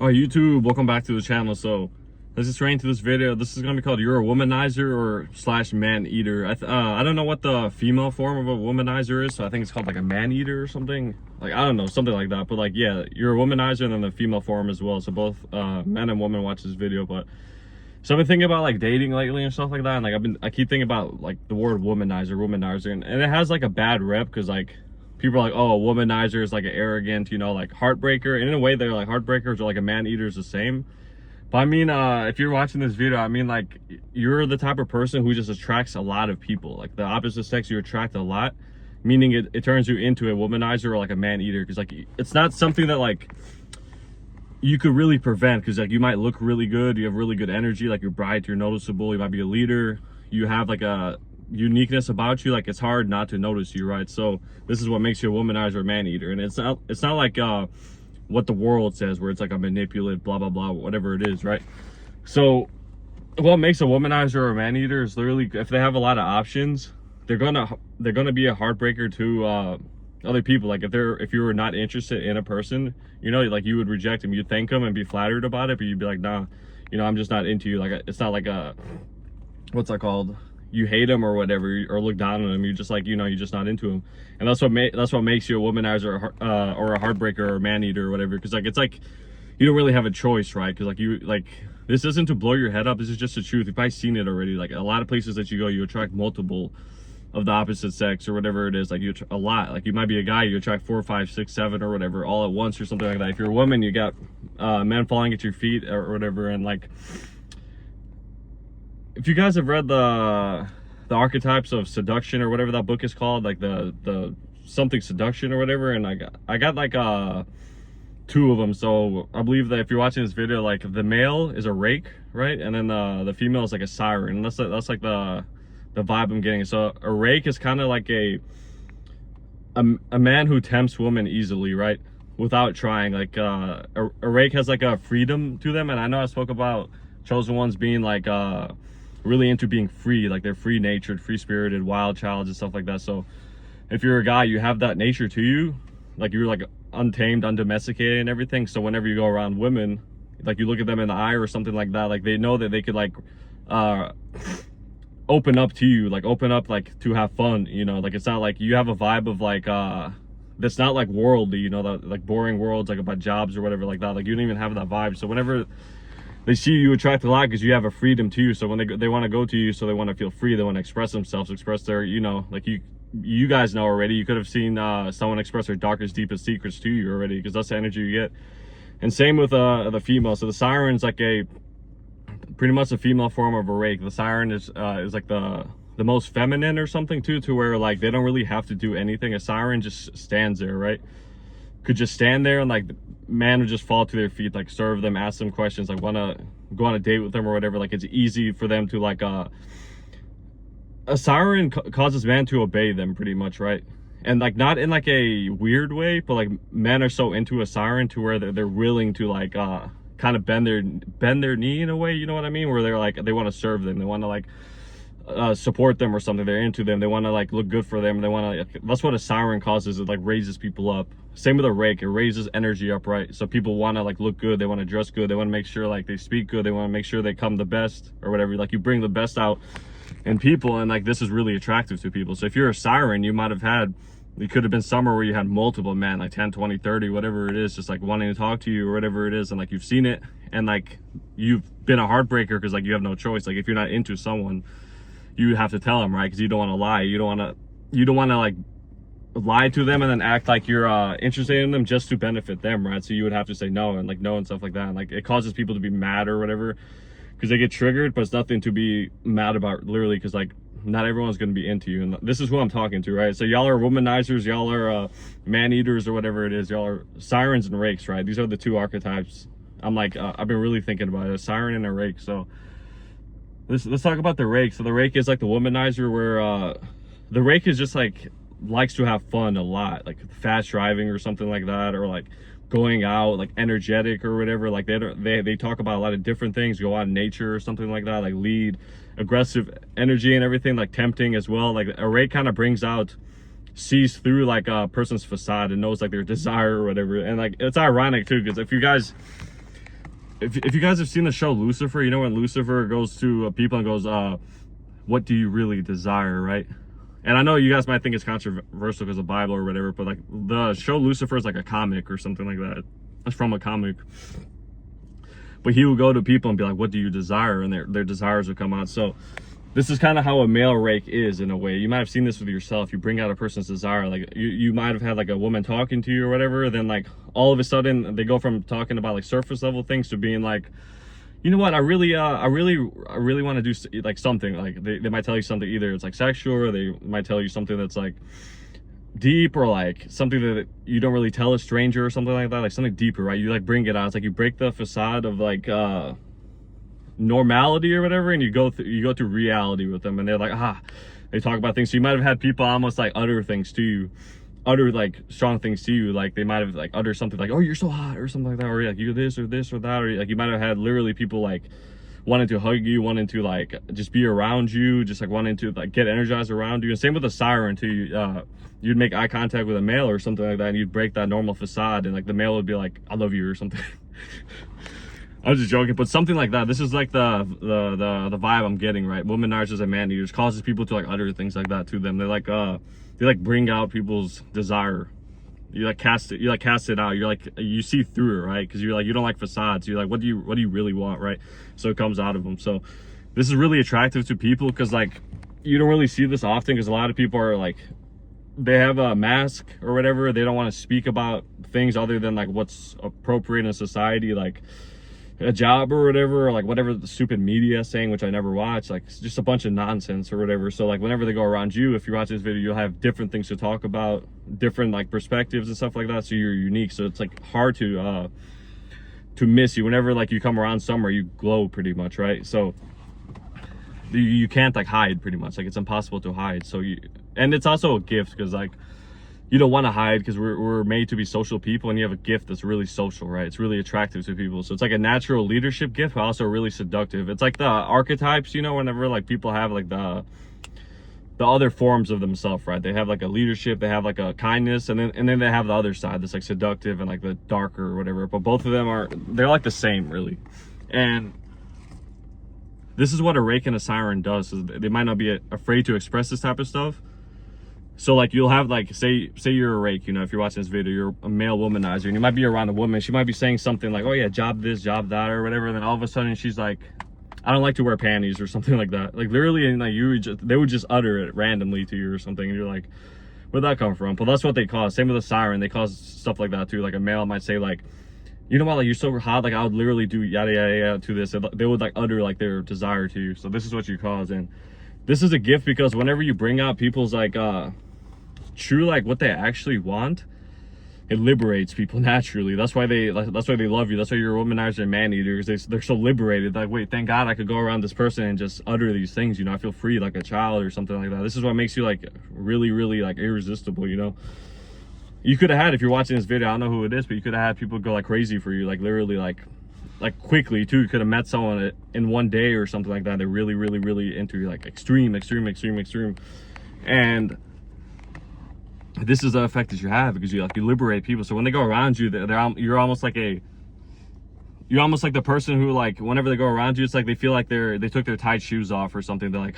Oh, YouTube, welcome back to the channel. So let's just right into this video. This is gonna be called You're a Womanizer or / Man-Eater. I don't know what the female form of a womanizer is, so I think it's called like a man-eater or something. Like, I don't know, something like that. But like, yeah, you're a womanizer and then the female form as well. So both men and women watch this video. But so I've been thinking about like dating lately and stuff like that, and like I keep thinking about like the word womanizer, and it has like a bad rep because like people are like, oh, a womanizer is like an arrogant, you know, like heartbreaker. And in a way, they're like heartbreakers or like a man-eater is the same. But I mean, if you're watching this video, I mean, like, you're the type of person who just attracts a lot of people. Like, the opposite sex, you attract a lot, meaning it turns you into a womanizer or like a man-eater. Because like, it's not something that like you could really prevent, because like you might look really good, you have really good energy, like you're bright, you're noticeable, you might be a leader, you have like a uniqueness about you, like it's hard not to notice you, right? So this is what makes you a womanizer or man-eater. And it's not like what the world says, where it's like a manipulative blah blah blah, whatever it is, right? So what makes a womanizer or a man-eater is literally, if they have a lot of options, they're gonna be a heartbreaker to other people. Like if you were not interested in a person, you know, like you would reject them, you'd thank them and be flattered about it, but you'd be like, nah, you know, I'm just not into you. Like, it's not like a, what's that called, you hate him or whatever, or look down on him. You're just like, you know, you're just not into him. And that's what makes you a womanizer or a heartbreaker or a man-eater or whatever. Because like, it's like you don't really have a choice, right? Because like this isn't to blow your head up, this is just the truth. You've probably seen it already. Like, a lot of places that you go, you attract multiple of the opposite sex or whatever it is. Like, you a lot, like you might be a guy, you attract 4, 5, 6, 7 or whatever all at once or something like that. If you're a woman, you got men falling at your feet or whatever. And like, if you guys have read the archetypes of seduction or whatever that book is called, like the something seduction or whatever, and I got like 2 of them. So I believe that if you're watching this video, like the male is a rake, right? And then the female is like a siren. And that's like the vibe I'm getting. So a rake is kind of like a man who tempts women easily, right? Without trying. Like a rake has like a freedom to them. And I know I spoke about chosen ones being like really into being free, like they're free-natured, free-spirited, wild childs and stuff like that. So if you're a guy, you have that nature to you, like you're like untamed, undomesticated and everything. So whenever you go around women, like you look at them in the eye or something like that, like they know that they could like open up to you, like open up like to have fun, you know. Like, it's not like you have a vibe of like that's not like worldly, you know, that like boring worlds like about jobs or whatever like that. Like, you don't even have that vibe. So whenever they see you attract a lot, because you have a freedom to you. So when they want to go to you, so they want to feel free, they want to express themselves, express their, you know, like you guys know already, you could have seen someone express their darkest, deepest secrets to you already, because that's the energy you get. And same with the female. So the siren's like pretty much a female form of a rake. The siren is like the most feminine or something too, to where like they don't really have to do anything. A siren just stands there, right? Could just stand there, and like man would just fall to their feet, like serve them, ask them questions, like want to go on a date with them or whatever. Like, it's easy for them to like a siren causes man to obey them pretty much, right? And like, not in like a weird way, but like men are so into a siren to where they're willing to like kind of bend their knee in a way, you know what I mean, where they're like, they want to serve them, they want to like support them or something, they're into them, they want to like look good for them, they want to, that's what a siren causes. It like raises people up. Same with a rake, it raises energy up, right? So people want to like look good, they want to dress good, they want to make sure like they speak good, they want to make sure they come the best or whatever. Like, you bring the best out in people, and like this is really attractive to people. So if you're a siren, you could have been somewhere where you had multiple men, like 10, 20, 30, whatever it is, just like wanting to talk to you or whatever it is, and like you've seen it, and like you've been a heartbreaker because like you have no choice. Like, if you're not into someone, you have to tell them, right? Because you don't want to lie, you don't want to like lie to them and then act like you're interested in them just to benefit them, right? So you would have to say no and like no and stuff like that. And like, it causes people to be mad or whatever because they get triggered, but it's nothing to be mad about, literally, because like not everyone's going to be into you. And this is who I'm talking to, right? So y'all are womanizers, y'all are man-eaters or whatever it is, y'all are sirens and rakes, right? These are the 2 archetypes. I'm like I've been really thinking about it, a siren and a rake. So let's talk about the rake. So the rake is like the womanizer, where the rake is just like likes to have fun a lot, like fast driving or something like that, or like going out, like energetic or whatever. Like they talk about a lot of different things, go out in nature or something like that, like lead, aggressive energy and everything, like tempting as well. Like a rake kind of sees through like a person's facade and knows like their desire or whatever. And like, it's ironic too, because if you guys if you guys have seen the show Lucifer, you know when Lucifer goes to people and goes, what do you really desire, right? And I know you guys might think it's controversial because of the Bible or whatever, but like the show Lucifer is like a comic or something like that. It's from a comic. But he will go to people and be like, what do you desire? And their desires will come out. So this is kind of how a male rake is in a way. You might have seen this with yourself. You bring out a person's desire. Like you might have had like a woman talking to you or whatever. Then like all of a sudden they go from talking about like surface level things to being like, you know what, I really want to do like something. Like they might tell you something, either it's like sexual, or they might tell you something that's like deep, or like something that you don't really tell a stranger or something like that, like something deeper, right? You like bring it out. It's like you break the facade of like normality or whatever, and you go to reality with them, and they're like, they talk about things. So you might have had people almost like utter things to you, utter like strong things to you. Like they might have like utter something like, oh, you're so hot, or something like that, or like you this or this or that, or like you might have had literally people like wanting to hug you, wanting to like just be around you, just like wanting to like get energized around you. And same with a siren too. You'd make eye contact with a male or something like that, and you'd break that normal facade, and like the male would be like, I love you, or something. I was just joking, but something like that. This is like the vibe I'm getting, right? Womanizers and man-eaters causes people to like utter things like that to them. They like bring out people's desire. You like cast it out. You're like, you see through it, right? Because you're like, you don't like facades. You're like, what do you really want, right? So it comes out of them. So this is really attractive to people, because like you don't really see this often, because a lot of people are like, they have a mask or whatever. They don't want to speak about things other than like what's appropriate in society, like a job or whatever, or like whatever the stupid media is saying, which I never watch, like just a bunch of nonsense or whatever. So like whenever they go around you, if you watch this video, you'll have different things to talk about, different like perspectives and stuff like that. So you're unique. So it's like hard to miss you. Whenever like you come around somewhere, you glow pretty much, right? So you can't like hide pretty much. Like it's impossible to hide. So and it's also a gift, because like you don't want to hide, because we're made to be social people, and you have a gift that's really social, right? It's really attractive to people. So it's like a natural leadership gift, but also really seductive. It's like the archetypes, you know, whenever like people have like the other forms of themselves, right? They have like a leadership, they have like a kindness, and then they have the other side that's like seductive and like the darker or whatever. But both of them they're like the same, really. And this is what a rake and a siren does, is they might not be afraid to express this type of stuff. So like you'll have like, say you're a rake, you know, if you're watching this video, you're a male womanizer, and you might be around a woman. She might be saying something like, oh yeah, job this, job that, or whatever. And then all of a sudden she's like, I don't like to wear panties, or something like that. Like literally, and like they would just utter it randomly to you or something, and you're like, where'd that come from? But that's what they cause. Same with a siren, they cause stuff like that too. Like a male might say like, you know what, like you're so hot, like I would literally do yada yada yada to this. They would like utter like their desire to you. So this is what you cause. And this is a gift, because whenever you bring out people's like true like what they actually want, it liberates people naturally. That's why they love you. That's why you're a womanizer and man-eater, because they're so liberated. Like, wait, thank God I could go around this person and just utter these things, you know. I feel free like a child or something like that. This is what makes you like really like irresistible, you know. You could have had, if you're watching this video, I don't know who it is, but you could have had people go like crazy for you, like literally like quickly too. You could have met someone in one day or something like that. They're really into you, like extreme. And this is the effect that you have, because you liberate people. So when they go around you, you're almost like the person who, like, whenever they go around you, it's like they feel like they took their tight shoes off or something. They're like,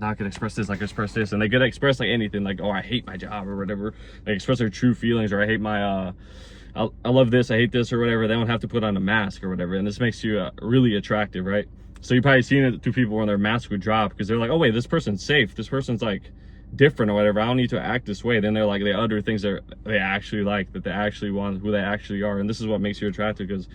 now I can express this, I can express this. And they get to express like anything, like, oh, I hate my job or whatever. They express their true feelings, or I hate my I love this, I hate this, or whatever. They don't have to put on a mask or whatever. And this makes you really attractive, right? So you've probably seen it to people when their mask would drop, because they're like, oh wait, this person's safe, this person's like different or whatever, I don't need to act this way. Then they're like, they utter things that they actually like, that they actually want, who they actually are. And this is what makes you attractive, because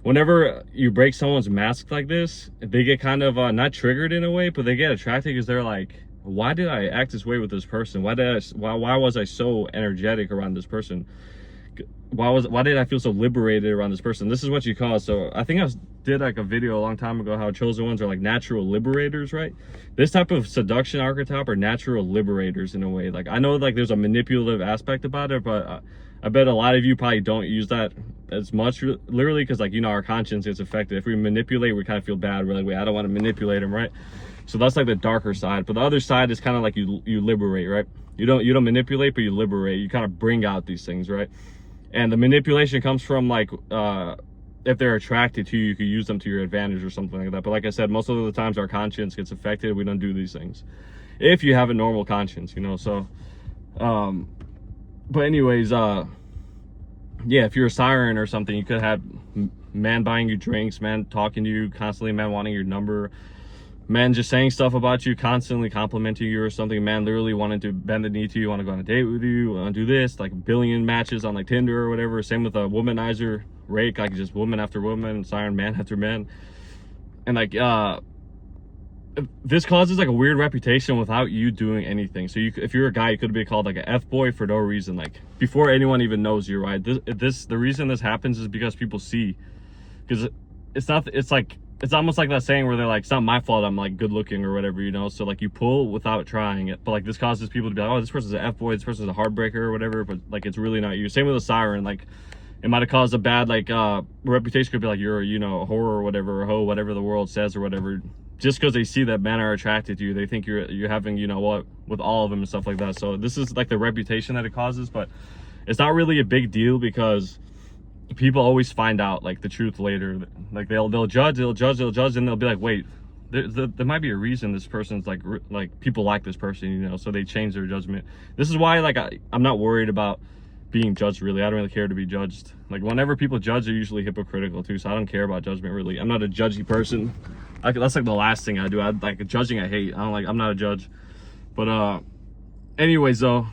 whenever you break someone's mask like this, they get kind of not triggered in a way, but they get attracted, because they're like, why did I act this way with this person? Why was I so energetic around this person? Why did I feel so liberated around this person? This is what you cause. So I think I did like a video a long time ago how chosen ones are like natural liberators, right? This type of seduction archetype are natural liberators in a way. Like, I know like there's a manipulative aspect about it, but I bet a lot of you probably don't use that as much, literally, because like, you know, our conscience gets affected. If we manipulate, we kind of feel bad. We're like, wait, I don't want to manipulate him, right? So that's like the darker side. But the other side is kind of like you liberate, right? You don't manipulate, but you liberate. You kind of bring out these things, right? And the manipulation comes from like if they're attracted to you, you could use them to your advantage or something like that. But like I said, most of the times our conscience gets affected. We don't do these things if you have a normal conscience, you know. So but anyways, yeah, if you're a siren or something, you could have man buying you drinks, man talking to you constantly, man wanting your number, man just saying stuff about you, constantly complimenting you or something, man literally wanting to bend the knee to you, want to go on a date with you, want to do this, like a billion matches on like Tinder or whatever. Same with a womanizer, rake, like just woman after woman, siren, man after man. And like this causes like a weird reputation without you doing anything. So if you're a guy, you could be called like an F-boy for no reason, like before anyone even knows you, right? The reason this happens is because people see, because it's almost like that saying where they're like, it's not my fault I'm like good looking or whatever, you know. So like you pull without trying it, but like this causes people to be like, oh, this person's an F-boy, this person's a heartbreaker or whatever, but like it's really not you. Same with a siren, like it might have caused a bad like reputation, could be like you're, you know, a whore or whatever, or hoe, whatever the world says or whatever, just because they see that men are attracted to you. They think you're having, you know what, with all of them and stuff like that. So this is like the reputation that it causes, but it's not really a big deal because people always find out like the truth later. Like they'll judge, and they'll be like, wait, there might be a reason this person's like people like this person, you know. So they change their judgment. This is why like I'm not worried about being judged, really. I don't really care to be judged. Like whenever people judge, they're usually hypocritical too, so I don't care about judgment, really. I'm not a judgy person. That's like the last thing I do. I like judging, I hate. I'm not a judge. But anyways though,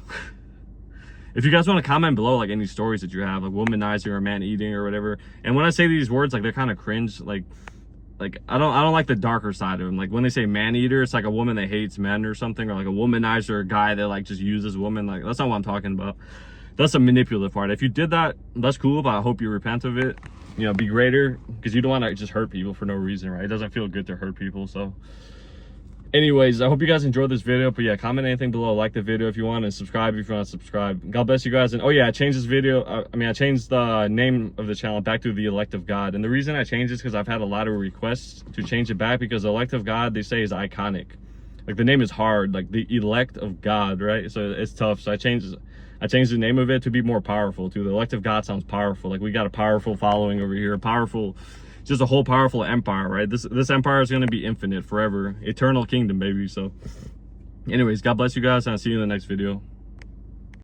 if you guys want to comment below like any stories that you have, like womanizer or man eating or whatever. And when I say these words, like they're kind of cringe, like I don't like the darker side of them. Like when they say man eater, it's like a woman that hates men or something, or like a womanizer, a guy that like just uses women. Like that's not what I'm talking about. That's a manipulative part. If you did that, that's cool, but I hope you repent of it. You know, be greater, because you don't want to just hurt people for no reason, right? It doesn't feel good to hurt people. So anyways, I hope you guys enjoyed this video. But yeah, comment anything below, like the video if you want, and subscribe if you want to subscribe. God bless you guys. And oh yeah, I changed this video. I changed the name of the channel back to the Elect of God. And the reason I changed this because I've had a lot of requests to change it back, because the Elect of God, they say, is iconic. Like the name is hard, like the Elect of God, right? So it's tough. So I changed the name of it to be more powerful too. The Elect of God sounds powerful. Like we got a powerful following over here, just a whole powerful empire, right? This empire is going to be infinite forever, eternal kingdom, baby. So anyways, God bless you guys, and I'll see you in the next video.